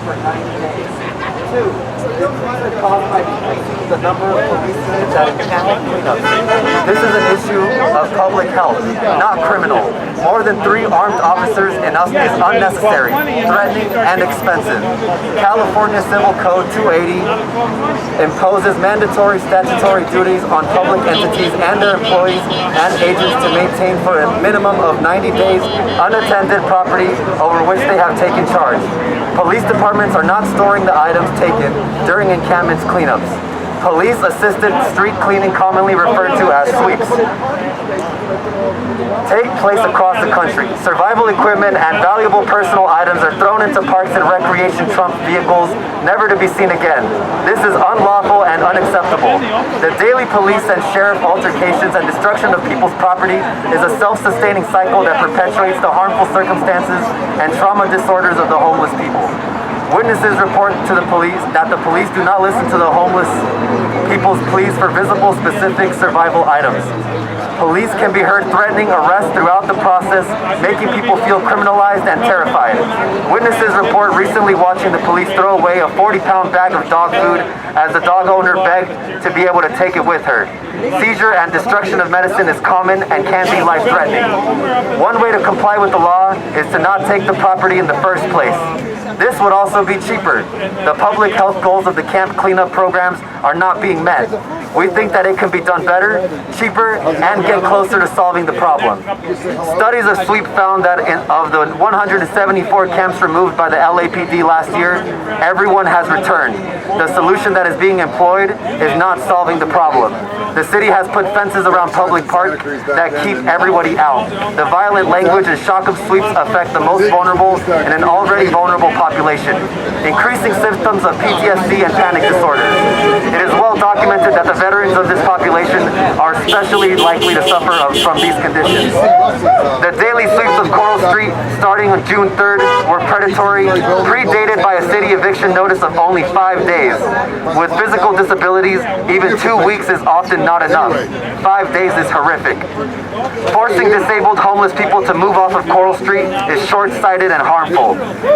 for 90 days. 2, caused by decreasing the number of police units at encampment cleanups. This is an issue of public health, not criminal. More than 3 armed officers is unnecessary, threatening, and expensive. California Civil Code 280 imposes mandatory statutory duties on public entities and their employees and agents to maintain for a minimum of 90 days unattended property over which they have taken charge. Police departments are not storing the items taken during encampments cleanups. Police-assisted street cleaning, commonly referred to as sweeps, take place across the country. Survival equipment and valuable personal items are thrown into parks and recreation trunk vehicles, never to be seen again. This is unlawful and unacceptable. The daily police and sheriff altercations and destruction of people's property is a self-sustaining cycle that perpetuates the harmful circumstances and trauma disorders of the homeless people. Witnesses report to the police that the police do not listen to the homeless people's pleas for visible, specific survival items. Police can be heard threatening arrest throughout the process, making people feel criminalized and terrified. Witnesses report recently watching the police throw away a 40-pound bag of dog food as the dog owner begged to be able to take it with her. Seizure and destruction of medicine is common and can be life-threatening. One way to comply with the law is to not take the property in the first place. This would also be cheaper. The public health goals of the camp cleanup programs are not being met. We think that it can be done better, cheaper, and get closer to solving the problem. Studies of sweep found that of the 174 camps removed by the LAPD last year, everyone has returned. The solution that is being employed is not solving the problem. The city has put fences around public parks that keep everybody out. The violent language and shock of sweeps affect the most vulnerable in an already vulnerable population, increasing symptoms of PTSD and panic disorders. It is well documented that the veterans of this population are especially likely to suffer from these conditions. The daily sweeps of Coral Street, starting on June 3rd, were predatory, predated by a city eviction notice of only 5 days. With physical disabilities, even 2 weeks is often not enough. 5 days is horrific. Forcing disabled homeless people to move off of Coral Street is short-sighted and harmful.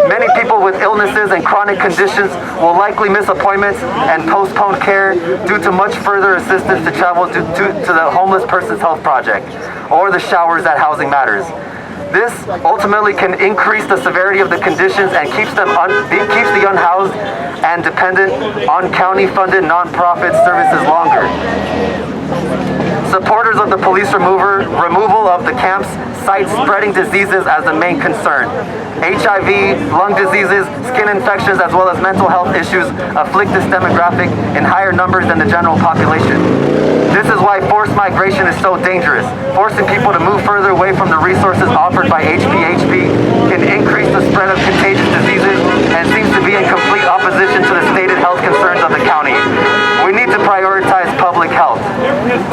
Many people with illnesses and chronic conditions will likely miss appointments and postpone care due to much further assistance to travel to the homeless person's health project or the showers at Housing Matters. This ultimately can increase the severity of the conditions and keeps the unhoused and dependent on county-funded nonprofit services longer. Supporters of the police removal of the camps cite spreading diseases as the main concern. HIV, lung diseases, skin infections, as well as mental health issues afflict this demographic in higher numbers than the general population. This is why forced migration is so dangerous. Forcing people to move further away from the resources offered by HPHP can increase the spread of contagious diseases and seems to be in complete opposition to the stated health concerns of the county. We need to prioritize public health.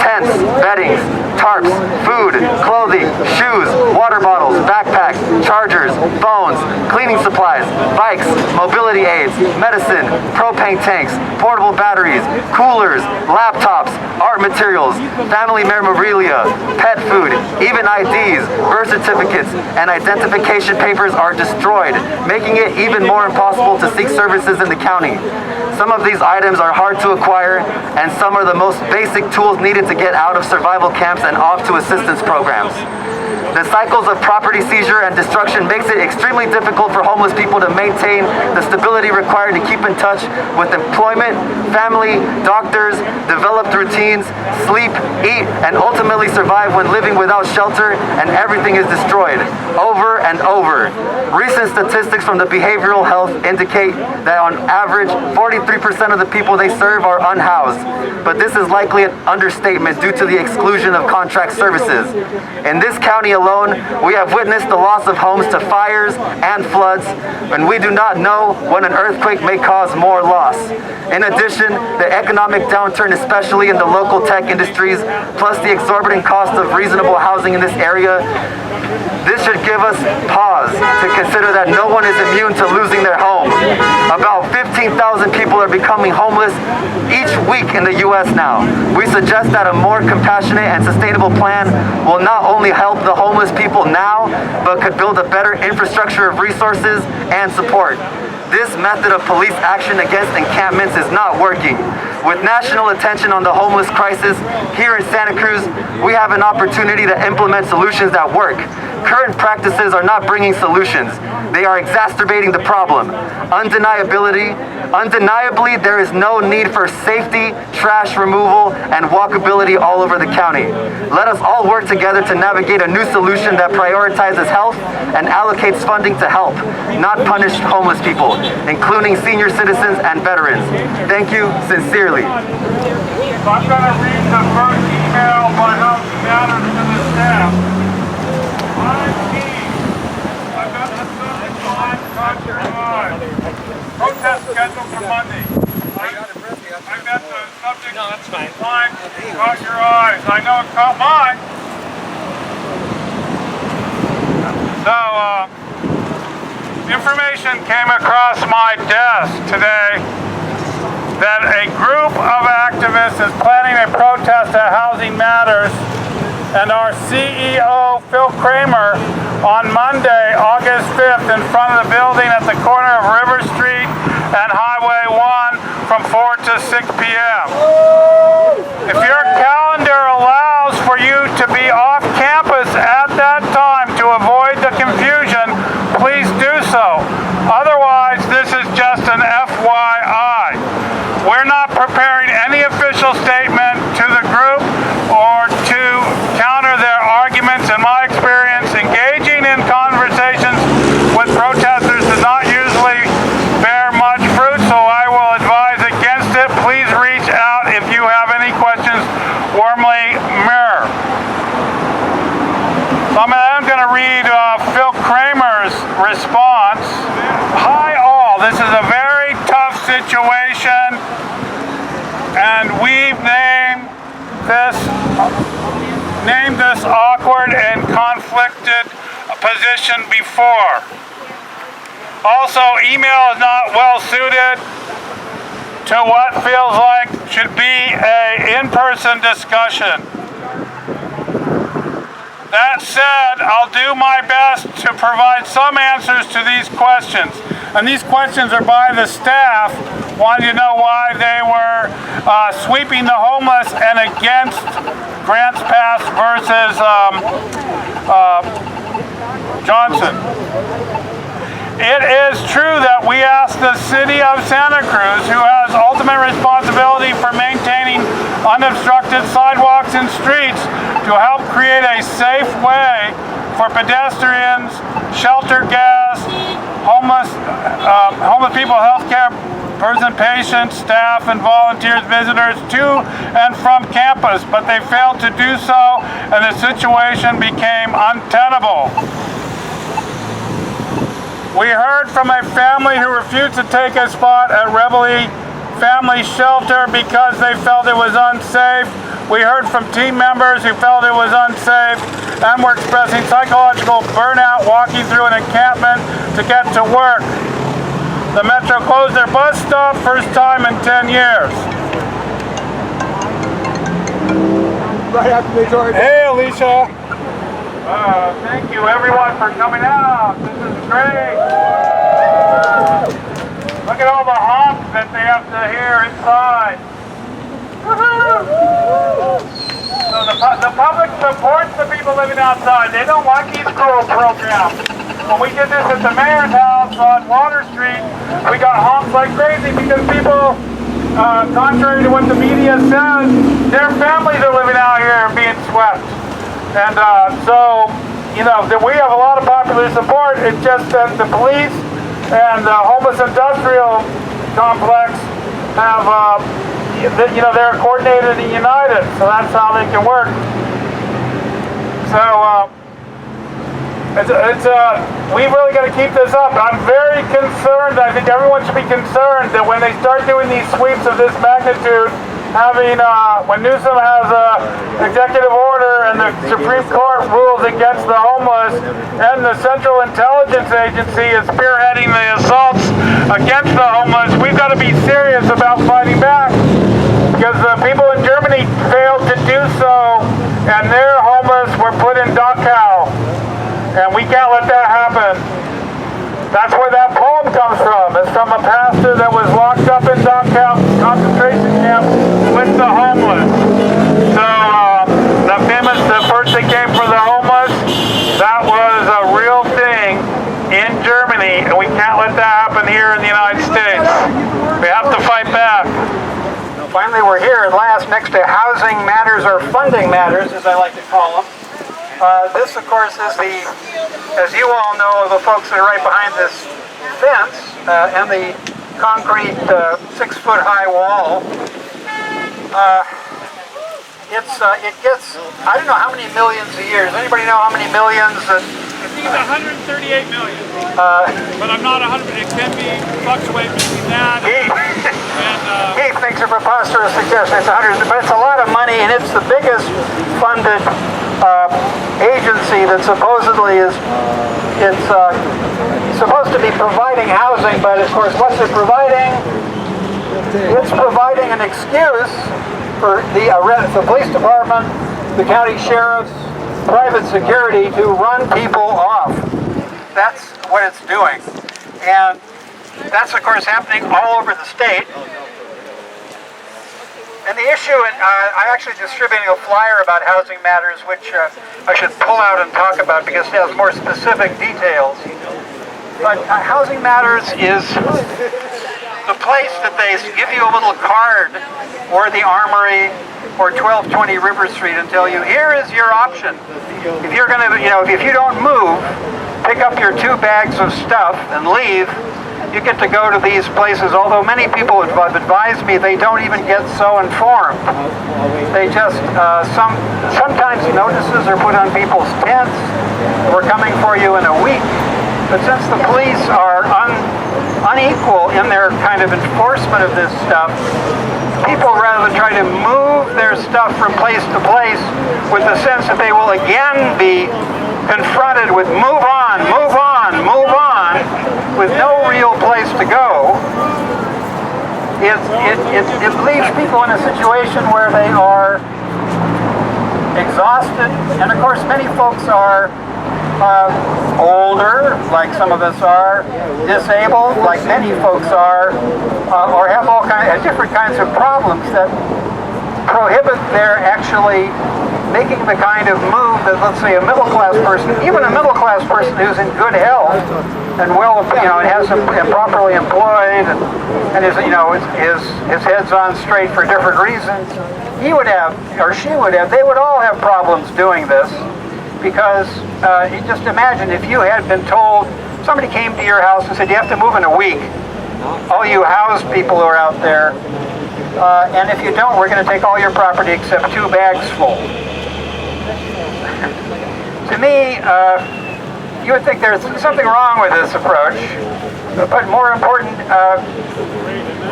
Tents, beddings, tarps, food, clothing, shoes, water bottles, backpacks, chargers, phones, cleaning supplies, bikes, mobility aids, medicine, propane tanks, portable batteries, coolers, laptops, art materials, family memorabilia, pet food, even IDs, birth certificates, and identification papers are destroyed, making it even more impossible to seek services in the county. Some of these items are hard to acquire, and some are the most basic tools needed to get out of survival camps and off to assistance programs. The cycles of property seizure and destruction makes it extremely difficult for homeless people to maintain the stability required to keep in touch with employment, family, doctors, developed routines, sleep, eat, and ultimately survive when living without shelter and everything is destroyed over and over. Recent statistics from the behavioral health indicate that on average 43% of the people they serve are unhoused, but this is likely an understatement due to the exclusion of contract services. In this county alone, we have witnessed the loss of homes to fires and floods, and we do not know when an earthquake may cause more loss. In addition, the economic downturn, especially in the local tech industries, plus the exorbitant cost of reasonable housing in this area, this should give us pause to consider that no one is immune to losing their home. About 15,000 people are becoming homeless each week in the U.S. now. We suggest that a more compassionate and sustainable plan will not only help the homeless people now, but could build a better infrastructure of resources and support. This method of police action against encampments is not working. With national attention on the homeless crisis, here in Santa Cruz, we have an opportunity to implement solutions that work. Current practices are not bringing solutions. They are exacerbating the problem. Undeniably, there is no need for safety, trash removal, and walkability all over the county. Let us all work together to navigate a new solution that prioritizes health and allocates funding to help, not punish homeless people, including senior citizens and veterans. Thank you sincerely. I'm going to read the first email by Housing Matters to the staff. I'm Keith. I've got the subject line, Caught Your Eye. Protest scheduled for Monday. I met the subject line, Caught Your Eyes. I know it caught mine. So, information came across my desk today that a group of activists is planning a protest at Housing Matters, and our CEO, Phil Kramer, on Monday, August 5th, in front of the building at the corner of River Street and Highway 1 from 4 to 6 p.m. If your calendar allows for you to be off campus at that time to avoid the confusion, please do so. Otherwise, this is just an FYI. We're not preparing any official statement to the group or to counter their arguments. In my experience, engaging in conversations with protesters does not usually bear much fruit, so I will advise against it. Please reach out if you have any questions. Warmly, Mirror. So I'm going to read Phil Kramer's response. Hi all, this is a very tough situation, and we've named this awkward and conflicted position before. Also, email is not well suited to what feels like should be an in-person discussion. That said, I'll do my best to provide some answers to these questions. And these questions are by the staff, wanting to know why they were sweeping the homeless and against Grants Pass versus Johnson. It is true that we asked the city of Santa Cruz, who has ultimate responsibility for maintaining unobstructed sidewalks and streets, to help create a safe way for pedestrians, shelter guests, homeless people, healthcare person, patients, staff, and volunteers, visitors to and from campus, but they failed to do so, and the situation became untenable. We heard from a family who refused to take a spot at Reveille Family Shelter because they felt it was unsafe. We heard from team members who felt it was unsafe and were expressing psychological burnout walking through an encampment to get to work. The Metro closed their bus stop, first time in 10 years. Right after they started. Hey, Alicia. Thank you everyone for coming out. This is great. Look at all the honks that they have to hear inside. So the public supports the people living outside. They don't like these rural programs. When we did this at the mayor's house on Water Street, we got honks like crazy because people, contrary to what the media says, their families are living out here and being swept. And so, you know, we have a lot of popular support. It's just that the police and the homeless industrial complex have, you know, they're coordinated and united. So that's how they can work. So, we've really got to keep this up. I'm very concerned. I think everyone should be concerned that when they start doing these sweeps of this magnitude, when Newsom has an executive order and the Supreme Court rules against the homeless and the Central Intelligence Agency is spearheading the assaults against the homeless, we've got to be serious about fighting back, because the people in Germany failed to do so and their homeless were put in Dachau, and we can't let that happen. That's where that poem comes from. It's from a pastor that was locked up in Dachau concentration camp with the homeless. So the famous, the birthday came for the homeless, that was a real thing in Germany, and we can't let that happen here in the United States. We have to fight back. Finally, we're here at last next to Housing Matters, or Funding Matters, as I like to call them. This, of course, is the, as you all know, the folks that are right behind this fence and the concrete 6-foot-high wall. It gets, I don't know how many millions a year. Does anybody know how many millions? It's 138 million. But I'm not 100. It can be fluctuate between that and He thinks a preposterous suggestion. It's 100, but it's a lot of money, and it's the biggest funded agency that supposedly is. It's supposed to be providing housing, but of course, what's it providing? It's providing an excuse for the police department, the county sheriffs, private security to run people off. That's what it's doing. And that's, of course, happening all over the state. And the issue, and I'm actually distributing a flyer about Housing Matters, which I should pull out and talk about because it has more specific details. But Housing Matters is the place that they give you a little card, or the Armory, or 1220 River Street, and tell you, here is your option. If you're going to, if you don't move, pick up your 2 bags of stuff and leave, you get to go to these places, although many people have advised me they don't even get so informed. They just, sometimes notices are put on people's tents, we're coming for you in a week. But since the police are unequal in their kind of enforcement of this stuff, people rather than try to move their stuff from place to place with the sense that they will again be confronted with move on, move on, move on, with no real place to go, it leaves people in a situation where they are exhausted, and of course many folks are older, like some of us are, disabled, like many folks are, or have all kinds, different kinds of problems that prohibit their actually making the kind of move that, let's say, a middle-class person, even a middle-class person who's in good health and well, and has properly employed and is, his head's on straight for different reasons, he would have, or she would have, they would all have problems doing this. Because you just imagine if you had been told, somebody came to your house and said, you have to move in a week. All you housed people who are out there, and if you don't, we're going to take all your property except 2 bags full. To me, you would think there's something wrong with this approach, but more important,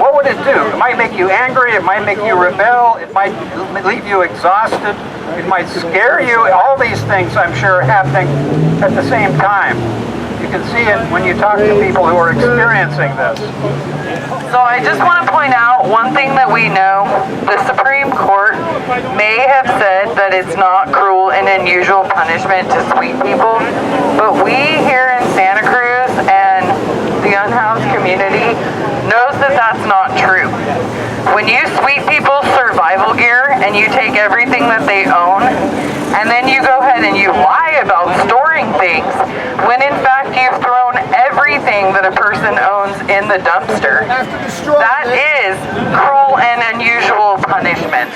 what would it do? It might make you angry, it might make you rebel, it might leave you exhausted, it might scare you. All these things, I'm sure, are happening at the same time. You can see it when you talk to people who are experiencing this. So I just want to point out one thing that we know. The Supreme Court may have said that it's not cruel and unusual punishment to sweep people, but we here in Santa Cruz and the unhoused community knows that that's not true. When you sweep people's survival gear and you take everything that they own, and then you go ahead and you lie about storing things, when in fact you've thrown everything that a person owns in the dumpster, that is cruel and unusual punishment.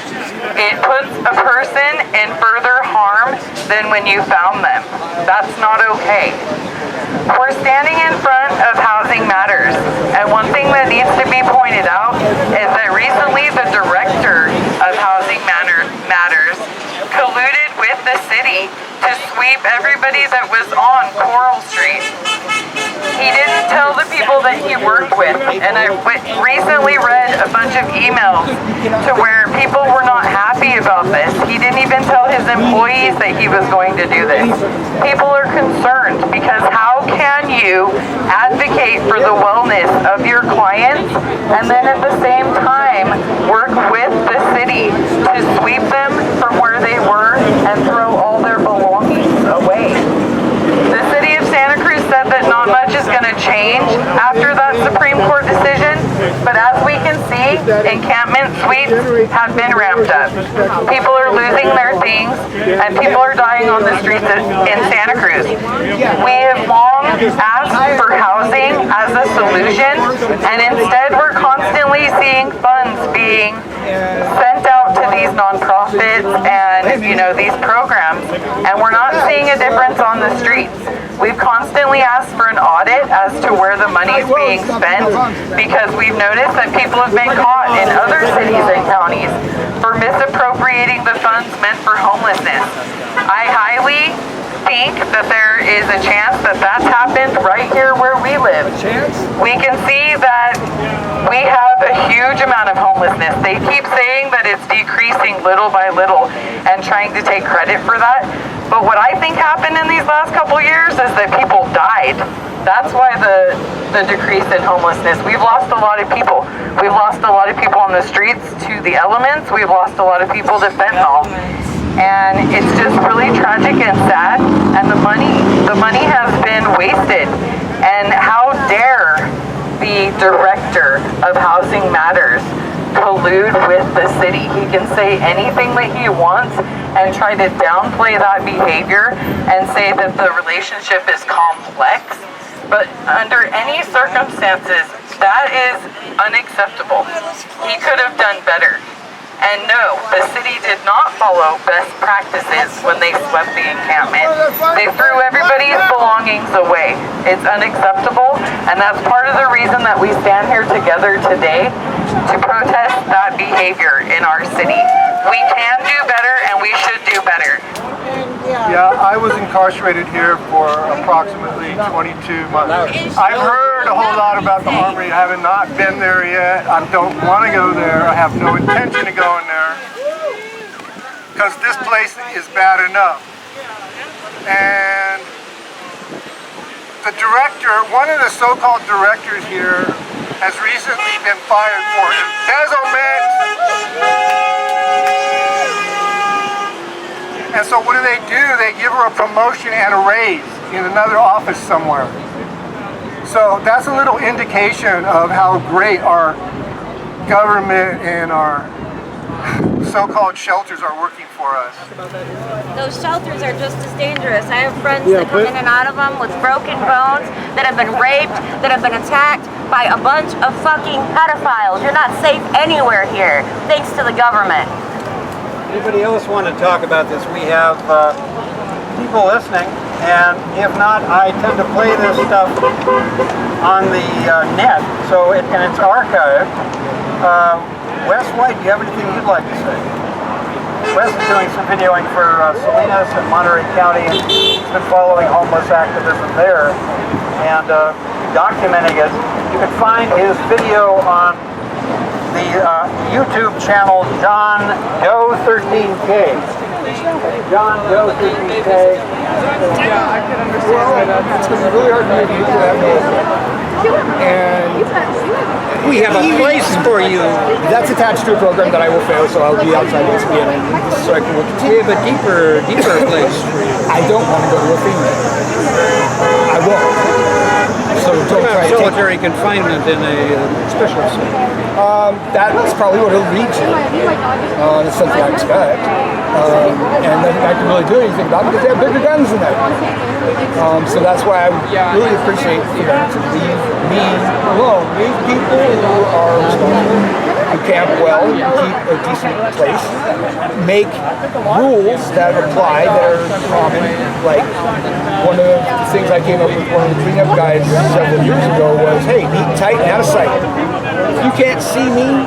It puts a person in further harm than when you found them. That's not okay. We're standing in front of Housing Matters, and one thing that needs to be pointed out is that recently the director of Housing Matters colluded with the city to sweep everybody that was on Coral Street. He didn't tell the people that he worked with, and I recently read a bunch of emails to where people were not happy about this. He didn't even tell his employees that he was going to do this. People are concerned because how can you advocate for the wellness of your clients and then at the same time work with the city to sweep them from where they were and throw all their belongings away? The city of Santa Cruz said that not much is going to change after that Supreme Court decision, but as we can see, encampment suites have been ramped up. People are losing their things, and people are dying on the streets in Santa Cruz. We have long asked for housing as a solution, and instead we're constantly seeing funds being sent out to these nonprofits and, you know, these programs, and we're not seeing a difference on the streets. We've constantly asked for an audit as to where the money is being spent, because we've noticed that people have been caught in other cities and counties for misappropriating the funds meant for homelessness. I highly think that there is a chance that that's happened right here where we live. We can see that we have a huge amount of homelessness. They keep saying that it's decreasing little by little and trying to take credit for that. But what I think happened in these last couple years is that people died. That's why the decrease in homelessness. We've lost a lot of people. We've lost a lot of people on the streets to the elements. We've lost a lot of people to fentanyl. And it's just really tragic and sad. And the money has been wasted. And how dare the director of Housing Matters collude with the city? He can say anything that he wants and try to downplay that behavior and say that the relationship is complex. But under any circumstances, that is unacceptable. He could have done better. And no, the city did not follow best practices when they swept the encampment. They threw everybody's belongings away. It's unacceptable, and that's part of the reason that we stand here together today to protest that behavior in our city. We can do better, and we should do better. Yeah, I was incarcerated here for approximately 22 months. I've heard a whole lot about the Armory. I have not been there yet. I don't want to go there. I have no intention of going there because this place is bad enough. And the director, one of the so-called directors here, has recently been fired for embezzlement. And so what do? They give her a promotion and a raise in another office somewhere. So that's a little indication of how great our government and our so-called shelters are working for us. Those shelters are just as dangerous. I have friends that come in and out of them with broken bones, that have been raped, that have been attacked by a bunch of fucking pedophiles. You're not safe anywhere here, thanks to the government. Anybody else want to talk about this? We have people listening, and if not, I tend to play this stuff on the net, so and it's archived. Wes White, do you have anything you'd like to say? Wes is doing some videoing for Salinas and Monterey County, and he's been following homeless activism there and documenting it. You can find his video on the YouTube channel John Doe 13K. John Doe 13K. Yeah, I can understand that. It's going to be really hard for me to do that. And We have a place for you. that's attached to a program that I will fail, so I'll be outside this weekend, so I can look at We have a deeper place for you. I don't want to go to a FEMA. I won't. So don't try to take Solitary confinement in a special cell. that's probably what it'll lead to. That's something I expect. And nothing I can really do anything about it because they have bigger guns than that. So that's why I really appreciate for them to leave me alone. Leave people who are responsible, who camp well, who keep a decent place, make rules that apply that are common. Like one of the things I came up with one of the cleanup guys several years ago was, hey, neat, tight, and out of sight. If you can't see me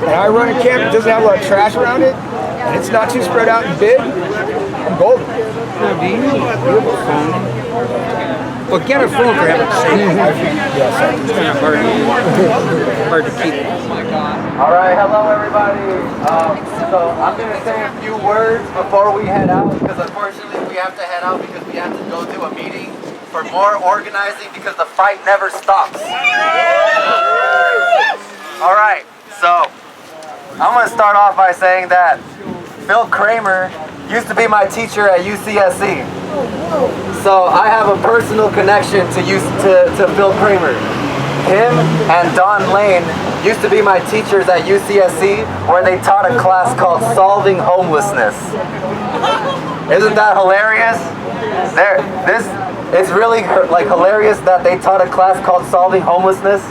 and I run a camp that doesn't have a lot of trash around it, and it's not too spread out and big, I'm golden. Now, do you have a phone? Well, get a phone for heaven's sake. It's kind of hard to keep. All right, hello everybody. So I'm going to say a few words before we head out, because unfortunately we have to head out because we have to go to a meeting for more organizing because the fight never stops. All right, so I'm going to start off by saying that Phil Kramer used to be my teacher at UCSC. So I have a personal connection to Phil Kramer. Him and Don Lane used to be my teachers at UCSC, where they taught a class called Solving Homelessness. Isn't that hilarious? It's really like hilarious that they taught a class called Solving Homelessness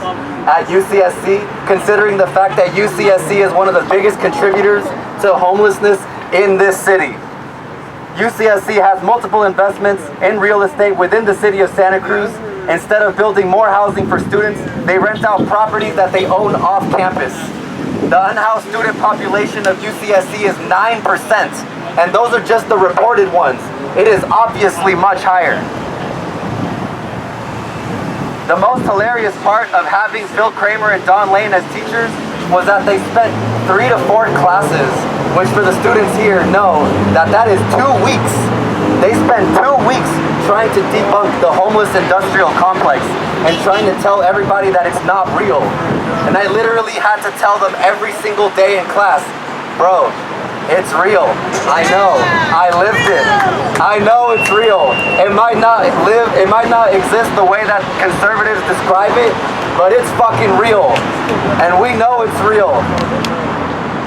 at UCSC, considering the fact that UCSC is one of the biggest contributors to homelessness in this city. UCSC has multiple investments in real estate within the city of Santa Cruz. Instead of building more housing for students, they rent out properties that they own off campus. The unhoused student population of UCSC is 9%, and those are just the reported ones. It is obviously much higher. The most hilarious part of having Phil Kramer and Don Lane as teachers was that they spent 3 to 4 classes, which for the students here know that is 2 weeks. They spent 2 weeks trying to debunk the homeless industrial complex and trying to tell everybody that it's not real. And I literally had to tell them every single day in class, bro, it's real. I know. I lived it. I know it's real. It might not exist the way that conservatives describe it, but it's fucking real. And we know it's real.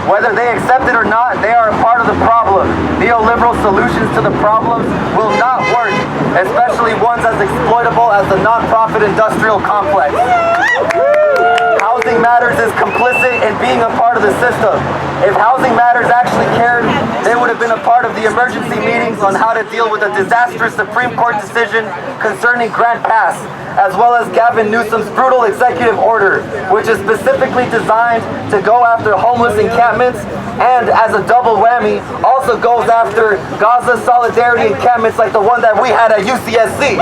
Whether they accept it or not, they are a part of the problem. Neoliberal solutions to the problems will not work, especially ones as exploitable as the non-profit industrial complex. Housing Matters is complicit in being a part of the system. If Housing Matters actually cared, they would have been a part of the emergency meetings on how to deal with a disastrous Supreme Court decision concerning Grant Pass, as well as Governor Newsom's brutal executive order, which is specifically designed to go after homeless encampments and, as a double whammy, also goes after Gaza solidarity encampments like the one that we had at UCSC.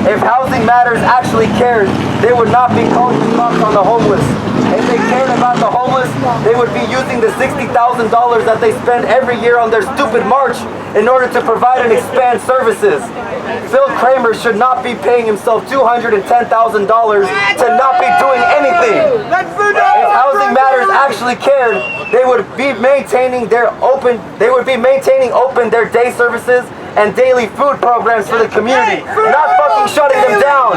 If Housing Matters actually cared, they would not be calling the cops on the homeless. If they cared about the homeless, they would be using the $60,000 that they spend every year on their stupid march in order to provide and expand services. Phil Kramer should not be paying himself $210,000 to not be doing anything. If Housing Matters actually cared, they would be maintaining open their day services and daily food programs for the community, not fucking shutting them down.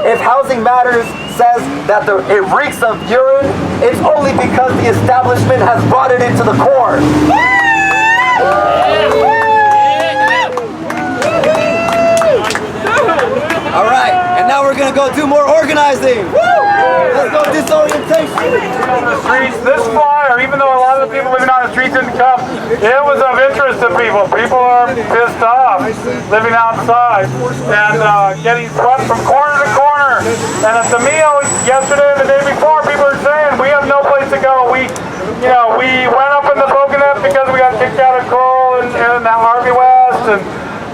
If Housing Matters says that it reeks of urine, it's only because the establishment has brought it into the core. All right, and now we're gonna go do more organizing. Let's go disorientation. On the streets, this flyer, even though a lot of the people living on the streets didn't come, it was of interest to people. People are pissed off living outside and getting swept from corner to corner. And at the meal yesterday and the day before, people are saying we have no place to go. We went up in the Poconet because we got kicked out of Coral and Harvey West, and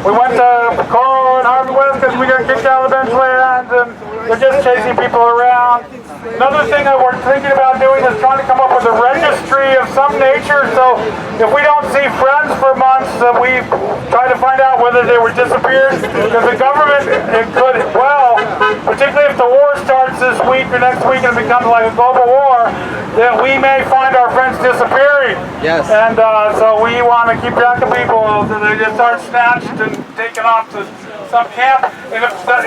we went to Coral and Harvey West because we got kicked out of the benchlands, and they're just chasing people around. Another thing that we're thinking about doing is trying to come up with a registry of some nature, so if we don't see friends for months, we try to find out whether they were disappeared, because the government, it could, well, particularly if the war starts this week or next week and it becomes like a global war, that we may find our friends disappearing. Yes. And so we want to keep track of people so they just aren't snatched and taken off to some camp. And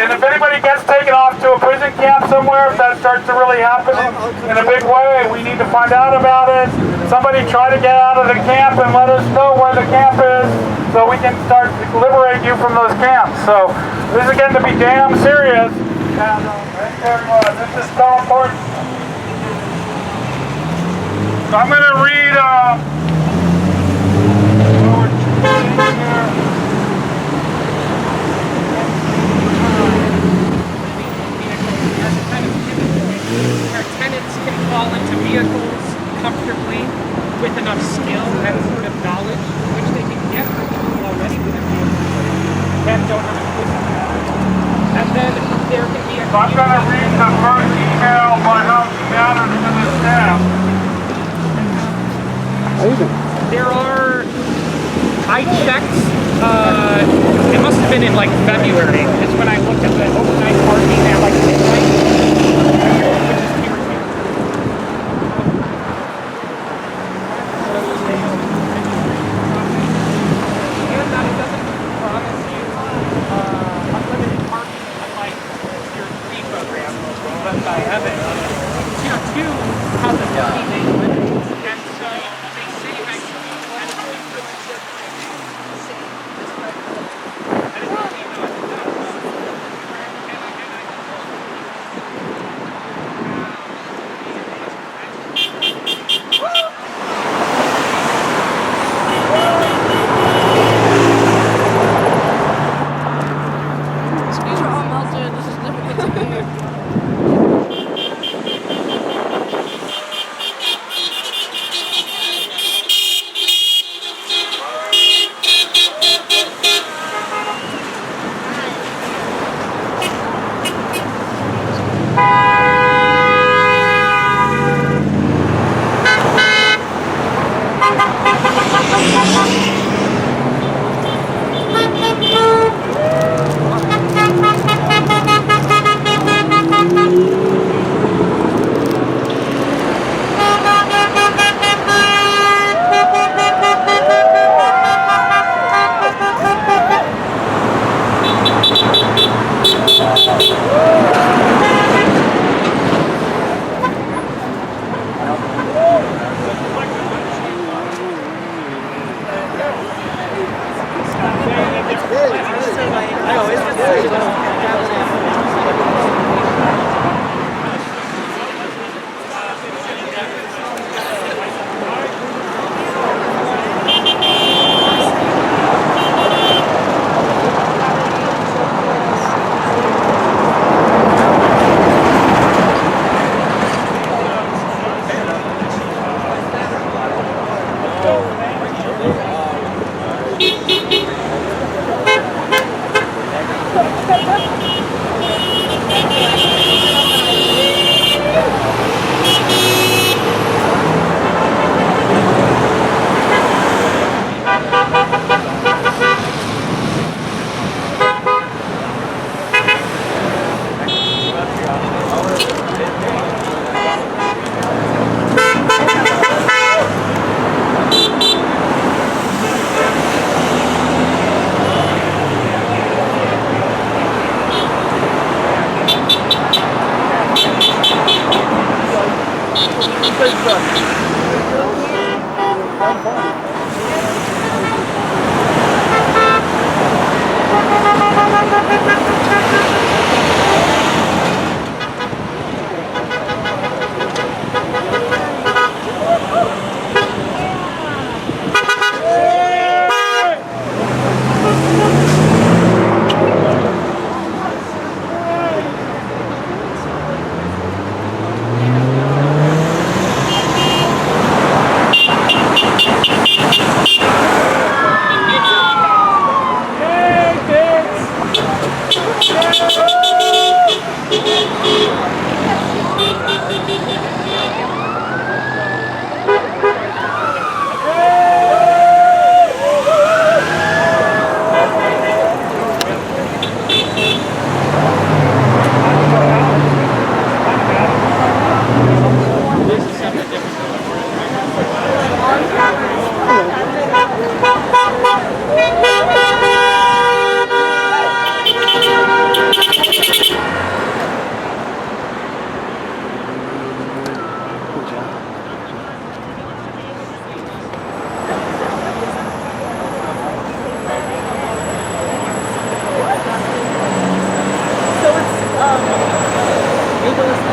if anybody gets taken off to a prison camp somewhere, if that starts to really happen in a big way, we need to find out about it. Somebody try to get out of the camp and let us know where the camp is so we can start to liberate you from those camps. So this is getting to be damn serious. And this is so important. So I'm going to read our tenants can fall into vehicles comfortably with enough skill and enough knowledge, which they can get from people already with a vehicle and don't have a prison. And then there can be a... I'm going to read the first email by Housing Matters to the staff. There are... I checked, it must have been in like February, is when I looked at the overnight parking at like midnight, which is fewer people. And that it doesn't promise you unlimited parking at like but by having tier 2 has a 30-day limit, and so they save actually Nicholas